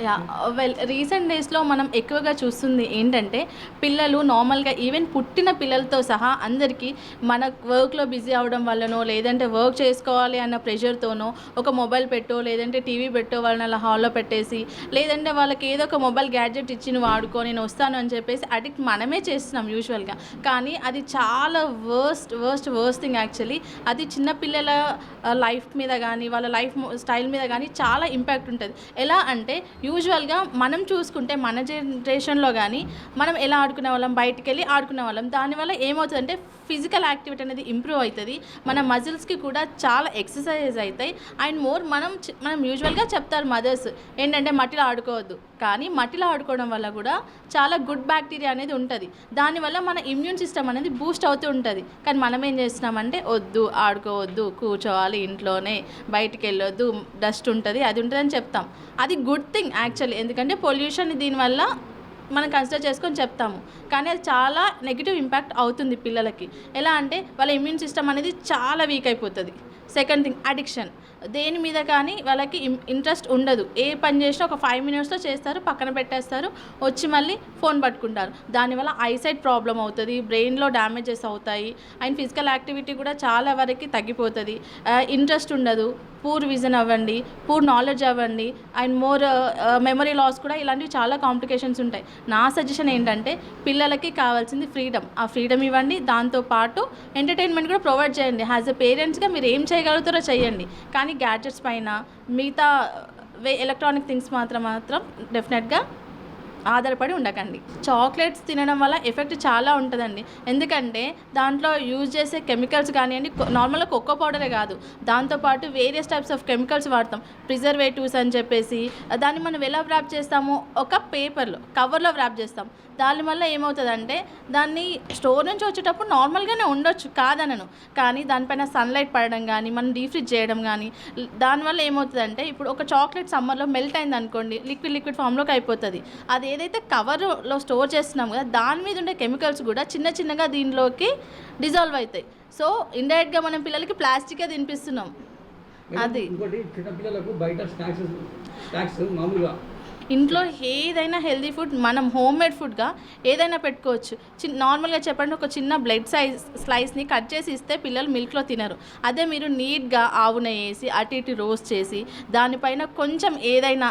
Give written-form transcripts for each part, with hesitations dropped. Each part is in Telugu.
యాహ్! రీసెంట్ డేస్‌లో మనం ఎక్కువగా చూస్తుంది ఏంటంటే, పిల్లలు నార్మల్‌గా ఈవెన్ పుట్టిన పిల్లలతో సహా అందరికీ మన వర్క్‌లో బిజీ అవ్వడం వల్లనో, లేదంటే వర్క్ చేసుకోవాలి అన్న ప్రెషర్‌తోనో, ఒక మొబైల్ పెట్టో, లేదంటే టీవీ పెట్టో వాళ్ళని అలా హాల్‌లో పెట్టేసి, లేదంటే వాళ్ళకి ఏదో ఒక మొబైల్ గ్యాడ్జెట్ ఇచ్చి నువ్వు ఆడుకో నేను వస్తాను అని చెప్పేసి అడిక్ట్ మనమే చేస్తున్నాం యూజువల్‌గా. కానీ అది చాలా వర్స్ట్ థింగ్ యాక్చువల్లీ. అది చిన్న పిల్లల లైఫ్ మీద గానీ, వాళ్ళ లైఫ్ స్టైల్ మీద గానీ చాలా ఇంపాక్ట్ ఉంటది. ఎలా అంటే యూజువల్‌గా మనం చూసుకుంటే మన జనరేషన్‌లో గానీ, మనం ఎలా ఆడుకునేవాళ్ళం, బయటికెళ్ళి ఆడుకునేవాళ్ళం. దానివల్ల ఏమవుతదంటే ఫిజికల్ యాక్టివిటీ అనేది ఇంప్రూవ్ అయితది. మన మజిల్స్‌కి కూడా చాలా ఎక్సర్సైజెస్ అయితాయి. అండ్ మోర్ మనం యూజువల్‌గా చెప్తారు మదర్స్ ఏంటంటే మట్టిలో ఆడుకోవద్దు. కానీ మట్టిలో ఆడుకోవడం వల్ల కూడా చాలా గుడ్ బ్యాక్టీరియా అనేది ఉంటది. దానివల్ల మన ఇమ్యూన్ సిస్టమ్ అనేది బూస్ట్ అవుతూ ఉంటది. కానీ మనం ఏం చేస్తున్నామంటే వద్దు, ఆడుకోవద్దు, కూర్చోవాలి ఇంట్లోనే, బయటికెళ్ళొద్దు, డస్ట్ ఉంటది, అది ఉంటదని చెప్తాం. అది గుడ్ థింగ్ యాక్చువల్లీ. ఎందుకంటే పొల్యూషన్ దీనివల్ల మనం కన్సిడర్ చేసుకొని చెప్తాము. కానీ అది చాలా నెగిటివ్ ఇంపాక్ట్ అవుతుంది పిల్లలకి. ఎలా అంటే వాళ్ళ ఇమ్యూన్ సిస్టమ్ అనేది చాలా వీక్ అయిపోతది. Second thing addiction. దేని మీద కానీ వాళ్ళకి ఇంట్రెస్ట్ ఉండదు. ఏ పని చేసినా ఒక 5 మినిట్స్‌లో చేస్తారు, పక్కన పెట్టేస్తారు, వచ్చి మళ్ళీ ఫోన్ పట్టుకుంటారు. దానివల్ల ఐసైట్ ప్రాబ్లమ్ అవుతది, బ్రెయిన్‌లో డ్యామేజెస్ అవుతాయి, అండ్ ఫిజికల్ యాక్టివిటీ కూడా చాలా వరకి తగ్గిపోతది. ఇంట్రెస్ట్ ఉండదు, పూర్ విజన్ అవ్వండి, పూర్ నాలెడ్జ్ అవ్వండి, అండ్ మోర్ మెమరీ లాస్ కూడా ఇలాంటివి చాలా కాంప్లికేషన్స్ ఉంటాయి. నా సజెషన్ ఏంటంటే పిల్లలకి కావాల్సింది ఫ్రీడమ్. ఆ ఫ్రీడమ్ ఇవ్వండి, దాంతోపాటు ఎంటర్టైన్మెంట్ కూడా ప్రొవైడ్ చేయండి. యాజ్ ఎ పేరెంట్స్‌గా మీరు ఏం చేయగలుగుతారో చేయండి. కానీ గ్యాడ్జెట్స్ పైన మిగతా ఎలక్ట్రానిక్ థింగ్స్ మాత్రం డెఫినెట్గా ఆధారపడి ఉండకండి. చాక్లెట్స్ తినడం వల్ల ఎఫెక్ట్ చాలా ఉంటుందండి. ఎందుకంటే దాంట్లో యూజ్ చేసే కెమికల్స్ కానివ్వండి, నార్మల్గా కోకో పౌడరే కాదు, దాంతోపాటు వేరియస్ టైప్స్ ఆఫ్ కెమికల్స్ వాడతాం. ప్రిజర్వేటివ్స్ అని చెప్పేసి దాన్ని మనం ఎలా వ్రాప్ చేస్తాము, ఒక పేపర్లో కవర్లో వ్రాప్ చేస్తాం. దానివల్ల ఏమవుతుందంటే దాన్ని స్టోర్ నుంచి వచ్చేటప్పుడు నార్మల్గానే ఉండొచ్చు, కాదనను. కానీ దానిపైన సన్లైట్ పడడం కానీ, మనం డీఫ్రిజ్ చేయడం కానీ, దానివల్ల ఏమవుతుందంటే ఇప్పుడు ఒక చాక్లెట్ సమ్మర్లో మెల్ట్ అయింది అనుకోండి, లిక్విడ్ ఫామ్లోకి అయిపోతుంది. అది ఏదైతే కవర్లో స్టోర్ చేస్తున్నాం కదా, దాని మీద ఉండే కెమికల్స్ కూడా చిన్నగా దీనిలోకి డిజాల్వ్ అవుతాయి. సో ఇండైరెక్ట్గా మనం పిల్లలకి ప్లాస్టికే తినిపిస్తున్నాం. అది ఇంకోటి చిన్నపిల్లలకు బయట స్నాక్స్ మామూలుగా ఇంట్లో ఏదైనా హెల్దీ ఫుడ్ మనం హోమ్ మేడ్ ఫుడ్గా ఏదైనా పెట్టుకోవచ్చు. నార్మల్గా చెప్పండి, ఒక చిన్న బ్లడ్ స్లైస్ని కట్ చేసి ఇస్తే పిల్లలు మిల్క్లో తినరు. అదే మీరు నీట్గా ఆవు నెయ్యి వేసి అటు ఇటు రోస్ట్ చేసి దానిపైన కొంచెం ఏదైనా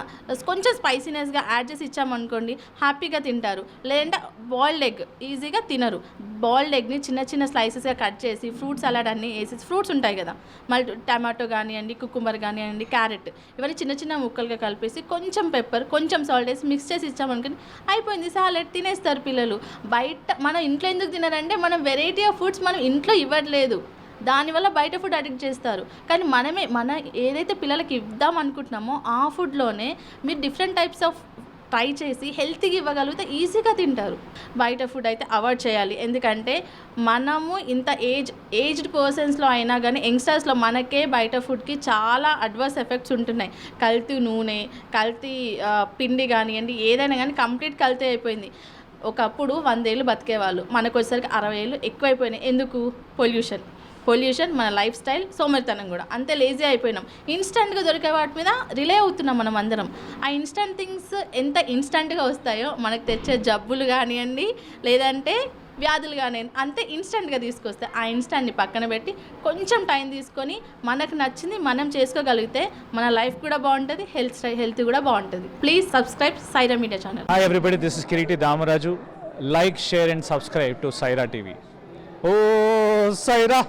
కొంచెం స్పైసీనెస్గా యాడ్ చేసి ఇచ్చామనుకోండి, హ్యాపీగా తింటారు. లేదంటే బాయిల్డ్ ఎగ్ ఈజీగా తినరు. బాయిల్డ్ ఎగ్ని చిన్న స్లైసెస్గా కట్ చేసి ఫ్రూట్ సలాడ్ అన్నీ వేసి, ఫ్రూట్స్ ఉంటాయి కదా, మళ్ళీ టమాటో కానివ్వండి, కుకుంబర్ కానివ్వండి, క్యారెట్, ఇవన్నీ చిన్న ముక్కలుగా కలిపేసి కొంచెం పెప్పర్, కొంచెం సాల్ట్ వేసి మిక్స్ చేసి ఇచ్చామనుకోండి, అయిపోయింది సాలెడ్, తినేస్తారు పిల్లలు. బయట మనం ఇంట్లో ఎందుకు తినరంటే మనం వెరైటీ ఆఫ్ ఫుడ్స్ మనం ఇంట్లో ఇవ్వట్లేదు, దానివల్ల బయట ఫుడ్ అడిక్ట్ చేస్తారు. కానీ మన ఏదైతే పిల్లలకి ఇద్దాం అనుకుంటున్నామో ఆ ఫుడ్లోనే మీరు డిఫరెంట్ టైప్స్ ఆఫ్ ట్రై చేసి హెల్తీగా ఇవ్వగలిగితే ఈజీగా తింటారు. బయట ఫుడ్ అయితే అవాయిడ్ చేయాలి. ఎందుకంటే మనము ఇంత ఏజ్డ్ పర్సన్స్లో అయినా కానీ యంగ్స్టర్స్లో మనకే బయట ఫుడ్కి చాలా అడ్వర్స్ ఎఫెక్ట్స్ ఉంటున్నాయి. కల్తీ నూనె, కల్తీ పిండి కానివ్వండి, ఏదైనా కానీ కంప్లీట్ కల్తీ అయిపోయింది. ఒకప్పుడు 100 ఏళ్ళు బతికేవాళ్ళు, మనకు వచ్చేసరికి 60 ఏళ్ళు ఎక్కువైపోయినాయి. ఎందుకు? పొల్యూషన్, మన లైఫ్ స్టైల్, సోమరితనం కూడా అంతే లేజీ అయిపోయినాం. ఇన్స్టెంట్గా దొరికే వాటి మీద రిలే అవుతున్నాం మనం అందరం. ఆ ఇన్స్టెంట్ థింగ్స్ ఎంత ఇన్స్టెంట్గా వస్తాయో మనకు తెచ్చే జబ్బులు కానివ్వండి, లేదంటే వ్యాధులు కానివ్వండి, అంతే ఇన్స్టెంట్గా తీసుకొస్తాయి. ఆ ఇన్స్టెంట్ని పక్కన పెట్టి కొంచెం టైం తీసుకొని మనకు నచ్చింది మనం చేసుకోగలిగితే మన లైఫ్ కూడా బాగుంటుంది, హెల్త్ కూడా బాగుంటుంది. Please subscribe Saira media channel. Hi everybody, this is Kiriti Damaraju. Like, share and subscribe to Saira TV. Oh, Saira!